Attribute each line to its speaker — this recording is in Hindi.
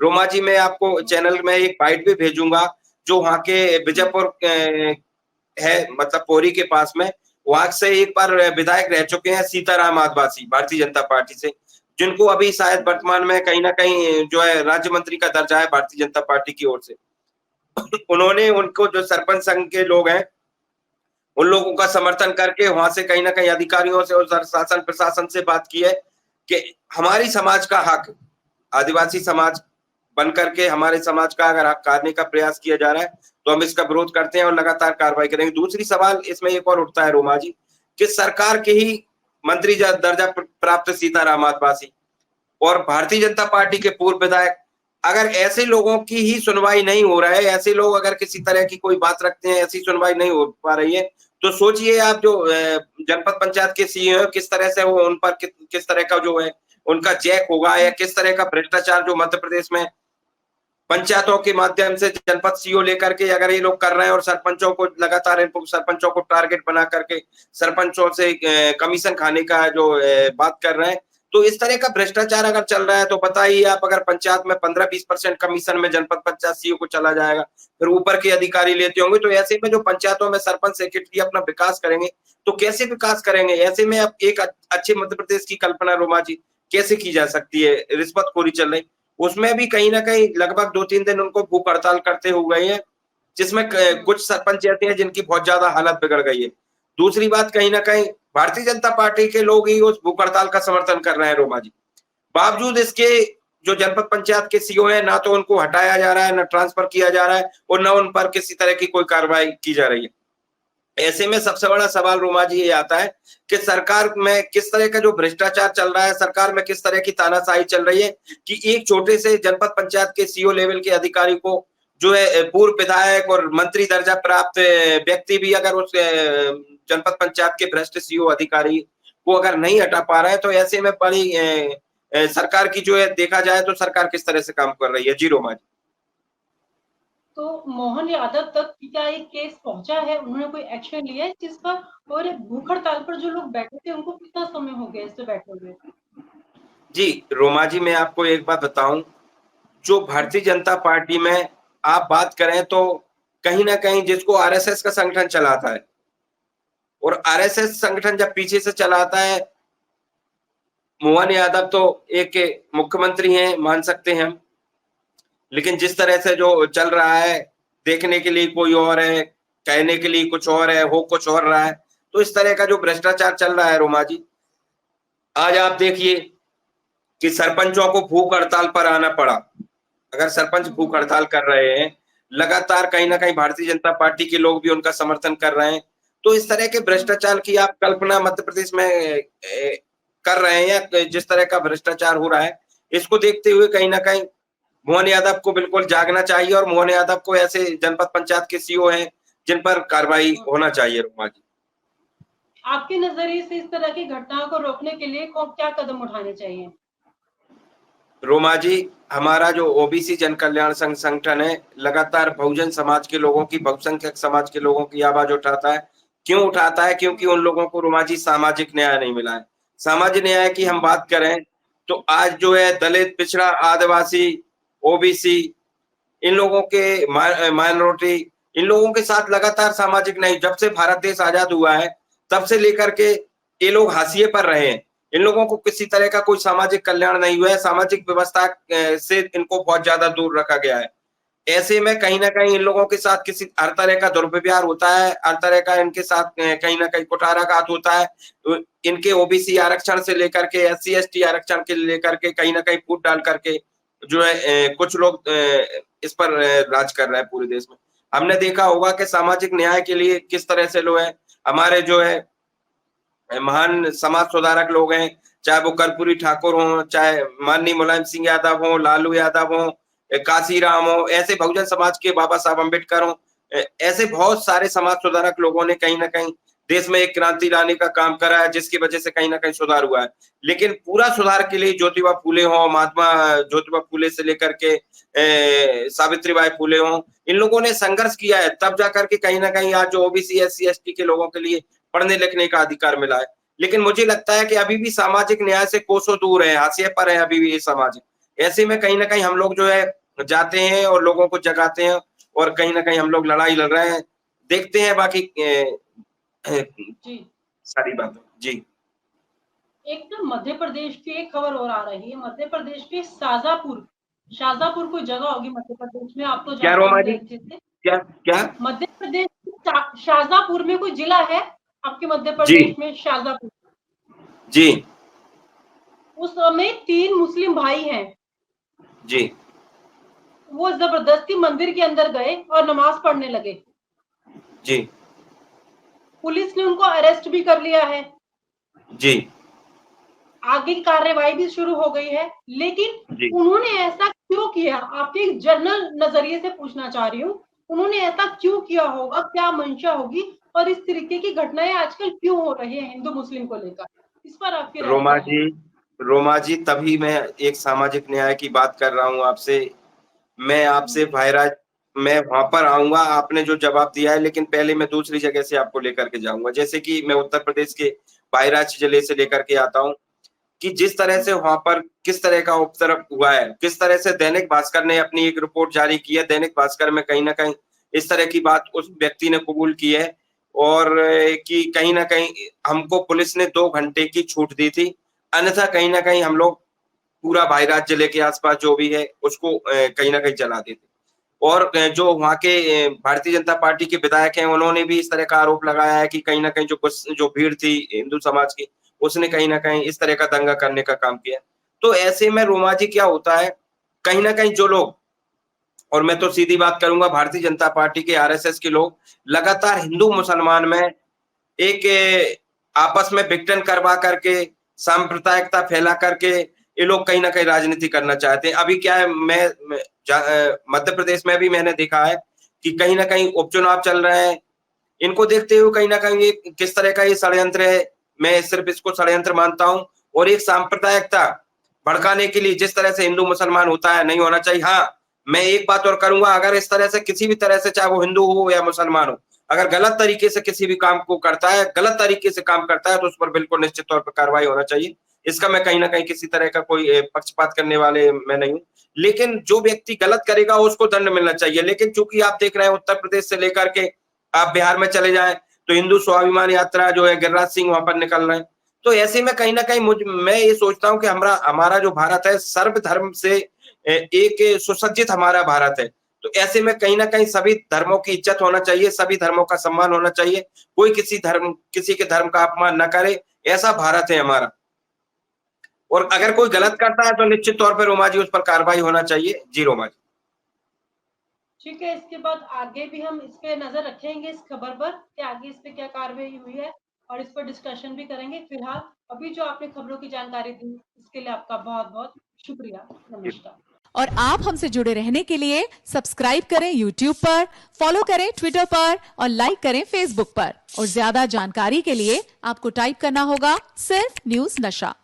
Speaker 1: रोमा जी, मैं आपको चैनल में एक बाइट भी भेजूंगा, जो वहाँ के बीजापुर है, मतलब पोरी के पास में, वहां से एक बार विधायक रह चुके हैं सीताराम आदिवासी, भारतीय जनता पार्टी से, जिनको अभी शायद वर्तमान में कहीं ना कहीं जो है राज्य मंत्री का दर्जा है भारतीय जनता पार्टी की ओर से। उन्होंने उनको, जो सरपंच संघ के लोग हैं, उन लोगों का समर्थन करके वहां से कहीं ना कहीं अधिकारियों से और शासन प्रशासन से बात की है कि हमारी समाज का हक, आदिवासी समाज बन करके हमारे समाज का अगर हक काटने का प्रयास किया जा रहा है तो हम इसका विरोध करते हैं और लगातार कार्रवाई करेंगे। दूसरी सवाल इसमें एक और उठता है रोमा जी, कि सरकार के ही मंत्री दर्जा प्राप्त सीताराम आदिवासी और भारतीय जनता पार्टी के पूर्व विधायक, अगर ऐसे लोगों की ही सुनवाई नहीं हो रहा है, ऐसे लोग अगर किसी तरह की कोई बात रखते हैं, ऐसी सुनवाई नहीं हो पा रही है, तो सोचिए आप जो जनपद पंचायत के सीईओ है, किस तरह से वो उन पर किस तरह का जो है उनका चेक होगा, या किस तरह का भ्रष्टाचार जो मध्य प्रदेश में पंचायतों के माध्यम से जनपद सीईओ लेकर के अगर ये लोग कर रहे हैं और सरपंचों को लगातार, इनको सरपंचों को टारगेट बना करके सरपंचों से कमीशन खाने का जो बात कर रहे हैं, तो इस तरह का भ्रष्टाचार अगर चल रहा है तो बताइए आप, अगर पंचायत में 15-20% कमीशन में जनपद पंचायत सीईओ को चला जाएगा, फिर ऊपर के अधिकारी लेते होंगे, तो ऐसे में जो पंचायतों में सरपंच सेक्रेटरी अपना विकास करेंगे तो कैसे विकास करेंगे? ऐसे में अब एक अच्छे मध्य प्रदेश की कल्पना रोमा जी कैसे की जा सकती है? रिश्वतखोरी चल रही, उसमें भी कहीं ना कहीं लगभग 2-3 दिन उनको भूख हड़ताल करते हुए हैं, जिसमें कुछ सरपंच ऐसे हैं जिनकी बहुत ज्यादा हालत बिगड़ गई है। दूसरी बात, कहीं ना कहीं भारतीय जनता पार्टी के लोग ही उस भूख हड़ताल का समर्थन कर रहे हैं रोमा जी। बावजूद इसके जो जनपद पंचायत के सीईओ है, ना तो उनको हटाया जा रहा है, ना ट्रांसफर किया जा रहा है, और ना उन पर किसी तरह की कोई कार्रवाई की जा रही है। ऐसे में सबसे बड़ा सवाल रोमा जी ये आता है कि सरकार में किस तरह का जो भ्रष्टाचार चल रहा है, सरकार में किस तरह की तानाशाही चल रही है कि एक छोटे से जनपद पंचायत के सीईओ लेवल के अधिकारी को जो है पूर्व विधायक और मंत्री दर्जा प्राप्त व्यक्ति भी अगर उस जनपद पंचायत के भ्रष्ट सीईओ अधिकारी को अगर नहीं हटा पा रहा है, तो ऐसे में बड़ी सरकार की जो है, देखा जाए तो सरकार किस तरह से काम कर रही है। जी रोमा जी।
Speaker 2: तो मोहन यादव तक क्या एक केस पहुंचा है? उन्होंने कोई एक्शन लिया है जिस पर? और भूख हड़ताल पर जो लोग बैठे थे उनको कितना समय हो गया इससे बैठे हुए?
Speaker 1: जी रोमा जी, मैं आपको एक बात बताऊं, जो भारतीय जनता पार्टी में आप बात करें तो कहीं ना कहीं जिसको आरएसएस का संगठन चलाता है, और आरएसएस संगठन जब पीछे से चलाता है, मोहन यादव तो एक मुख्यमंत्री हैं, मान सकते हैं हम, लेकिन जिस तरह से जो चल रहा है, देखने के लिए कोई और है, कहने के लिए कुछ और है, हो कुछ और रहा है, तो इस तरह का जो भ्रष्टाचार चल रहा है रोमा जी, आज आप देखिए कि सरपंचों को भूख हड़ताल पर आना पड़ा। अगर सरपंच भूख हड़ताल कर रहे हैं, लगातार कहीं ना कहीं भारतीय जनता पार्टी के लोग भी उनका समर्थन कर रहे हैं, तो इस तरह के भ्रष्टाचार की आप कल्पना मध्य प्रदेश में कर रहे हैं, या जिस तरह का भ्रष्टाचार हो रहा है, इसको देखते हुए कहीं ना कहीं मोहन यादव को बिल्कुल जागना चाहिए, और मोहन यादव को ऐसे जनपद पंचायत के सीईओ हैं जिन पर कार्रवाई होना चाहिए रोमा जी।
Speaker 2: आपके नजरिए से इस तरह की घटनाओं को रोकने के लिए क्या कदम उठाने चाहिए?
Speaker 1: रोमा जी, हमारा जो ओबीसी जन कल्याण संघ संगठन है, लगातार बहुजन समाज के लोगों की, बहुसंख्यक समाज के लोगों की आवाज उठाता है। क्यों उठाता है? क्योंकि उन लोगों को रोमा जी सामाजिक न्याय नहीं मिला है। सामाजिक न्याय की हम बात करें तो आज जो है दलित, पिछड़ा, आदिवासी, ओबीसी, इन लोगों के माइनॉरिटी, इन लोगों के साथ लगातार सामाजिक न्याय, जब से भारत देश आजाद हुआ है तब से लेकर के ये लोग हाशिए पर रहे हैं। इन लोगों को किसी तरह का कोई सामाजिक कल्याण नहीं हुआ है, सामाजिक व्यवस्था से इनको बहुत ज्यादा दूर रखा गया है। ऐसे में कहीं न कहीं इन लोगों के साथ किसी हर तरह का दुर्व्यवहार होता है, हर तरह का इनके साथ कहीं न कहीं कुठाराघात होता है। इनके ओबीसी आरक्षण से लेकर के एससी एसटी आरक्षण के लेकर के कहीं न कहीं फूट डाल करके जो है कुछ लोग इस पर राज कर रहे हैं पूरे देश में। हमने देखा होगा कि सामाजिक न्याय के लिए किस तरह से लोग हैं, हमारे जो है महान समाज सुधारक लोग हैं, चाहे वो कर्पूरी ठाकुर हों, चाहे माननीय मुलायम सिंह यादव हों, लालू यादव हों, काशीराम हों, ऐसे बहुजन समाज के बाबा साहब अम्बेडकर हों, ऐसे बहुत सारे समाज सुधारक लोगों ने कहीं न कहीं देश में एक क्रांति लाने का काम करा है, जिसकी वजह से कहीं न कहीं सुधार हुआ है। लेकिन पूरा सुधार के लिए ज्योतिबा फूले हों, महात्मा ज्योतिबा फूले से लेकर के सावित्रीबाई फूले हों, इन लोगों ने संघर्ष किया है, तब जाकर के कहीं न कहीं आज जो ओबीसी, एससी, एसटी के लोगों के लिए पढ़ने लिखने का अधिकार मिला है। लेकिन मुझे लगता है कि अभी भी सामाजिक न्याय से कोसों दूर है, हाशिए पर है अभी भी ये समाज। ऐसे में कहीं ना कहीं हम लोग जो है जाते हैं और लोगों को जगाते हैं और कहीं ना कहीं हम लोग लड़ाई लड़ रहे हैं। देखते हैं बाकी
Speaker 2: जी।
Speaker 1: सारी बातें। जी।
Speaker 2: एक ना मध्य प्रदेश की एक खबर और आ रही है। मध्य प्रदेश के शाजापुर कोई जगह होगी मध्य प्रदेश में, आप तो
Speaker 1: क्या
Speaker 2: जानते
Speaker 1: रोमा
Speaker 2: होंगे
Speaker 1: जी?
Speaker 2: अच्छे से।
Speaker 1: क्या क्या?
Speaker 2: मध्य प्रदेश के शाजापुर में कोई जिला है आपके मध्य
Speaker 1: जी
Speaker 2: प्रदेश में, शाजापुर।
Speaker 1: जी
Speaker 2: उस समय 3 मुस्लिम भाई हैं।
Speaker 1: जी
Speaker 2: वो जबरदस्ती मंदिर के अंदर गए और नमाज पढ़ने लगे।
Speaker 1: जी
Speaker 2: पुलिस ने उनको अरेस्ट भी कर लिया है।
Speaker 1: जी
Speaker 2: आगे की कार्रवाई भी शुरू हो गई है, लेकिन
Speaker 1: जी
Speaker 2: उन्होंने ऐसा क्यों किया? आपके एक जनरल नजरिए से पूछना चाह रही हूँ, उन्होंने ऐसा क्यों किया होगा? क्या मंशा होगी? और इस तरीके की घटनाएं आजकल क्यों हो रही है हिंदू मुस्लिम को लेकर? इस पर आपकी राय
Speaker 1: रोमा
Speaker 2: क्या है?
Speaker 1: जी, रोमा जी, तभी मैं एक सामाजिक न्याय की बात कर रहा हूँ आपसे। मैं आपसे भाईराज, मैं वहां पर आऊंगा, आपने जो जवाब दिया है, लेकिन पहले मैं दूसरी जगह से आपको लेकर के जाऊंगा। जैसे कि मैं उत्तर प्रदेश के भाईराज जिले से लेकर के आता हूँ कि जिस तरह से वहां पर किस तरह का उपद्रव हुआ है, किस तरह से दैनिक भास्कर ने अपनी एक रिपोर्ट जारी की है। दैनिक भास्कर में कहीं ना कहीं इस तरह की बात उस व्यक्ति ने कबूल की है और कि कहीं ना कहीं हमको पुलिस ने 2 घंटे की छूट दी थी, अन्यथा कहीं ना कहीं हम लोग पूरा भाईराज जिले के आसपास जो भी है उसको कहीं ना कहीं जला देते। और जो वहाँ के भारतीय जनता पार्टी के विधायक हैं, उन्होंने भी इस तरह का आरोप लगाया है कि कहीं न कहीं जो भीड़ थी हिंदू समाज की, उसने कहीं न कहीं इस तरह का दंगा करने का काम किया। तो ऐसे में रोमा जी क्या होता है, कहीं न कहीं जो लोग, और मैं तो सीधी बात करूँगा, भारतीय जनता पार्टी के आरएसएस के लोग लगातार हिंदू मुसलमान में एक आपस में विघटन करवा करके, सांप्रदायिकता फैला करके ये लोग कहीं न कहीं राजनीति करना चाहते हैं। अभी क्या है, मध्य प्रदेश में भी मैंने देखा है कि कहीं न कहीं उपचुनाव चल रहे हैं। इनको देखते हुए कहीं न कहीं ये किस तरह का ये षड्यंत्र है, मैं सिर्फ़ इसको षड्यंत्र मानता हूँ। और एक सांप्रदायिकता भड़काने के लिए जिस तरह से हिंदू मुसलमान होता है, नहीं होना चाहिए। हाँ, मैं एक बात और करूँगा, अगर इस तरह से किसी भी तरह से, चाहे वो हिंदू हो या मुसलमान हो, अगर गलत तरीके से किसी भी काम को करता है, गलत तरीके से काम करता है, तो उस पर बिल्कुल निश्चित तौर पर कार्रवाई होना चाहिए। इसका मैं कहीं न कहीं किसी तरह का कोई पक्षपात करने वाले मैं नहीं हूँ। लेकिन जो व्यक्ति गलत करेगा उसको दंड मिलना चाहिए। लेकिन चूँकि आप देख रहे हैं उत्तर प्रदेश से लेकर के आप बिहार में चले जाएँ, तो हिंदू स्वाभिमान यात्रा जो है गिरिराज सिंह वहाँ पर निकल रहे हैं। तो ऐसे में कहीं न कहीं मैं ये सोचता हूँ कि हमारा जो भारत है, सर्वधर्म से एक सुसज्जित हमारा भारत है। तो ऐसे में कहीं न कहीं सभी धर्मों की इज्जत होना चाहिए, सभी धर्मों का सम्मान होना चाहिए। कोई किसी के धर्म का अपमान ना करे, ऐसा भारत है हमारा। और अगर कोई गलत करता है तो निश्चित तौर पे रोमा जी उस पर कार्रवाई होना चाहिए। जी रोमा जी।
Speaker 2: ठीक है, इसके बाद आगे भी हम इस पे नज़र रखेंगे इस खबर पर कि आगे इस पे क्या कार्रवाई हुई है और इस पर डिस्कशन भी करेंगे। फिलहाल अभी जो आपने खबरों की जानकारी दी, इसके लिए आपका बहुत-बहुत शुक्रिया। नमस्कार।
Speaker 3: और आप हमसे जुड़े रहने के लिए सब्सक्राइब करें YouTube पर, फॉलो करें Twitter पर और लाइक करें Facebook पर। और ज्यादा जानकारी के लिए आपको टाइप करना होगा सिर्फ न्यूज नशा।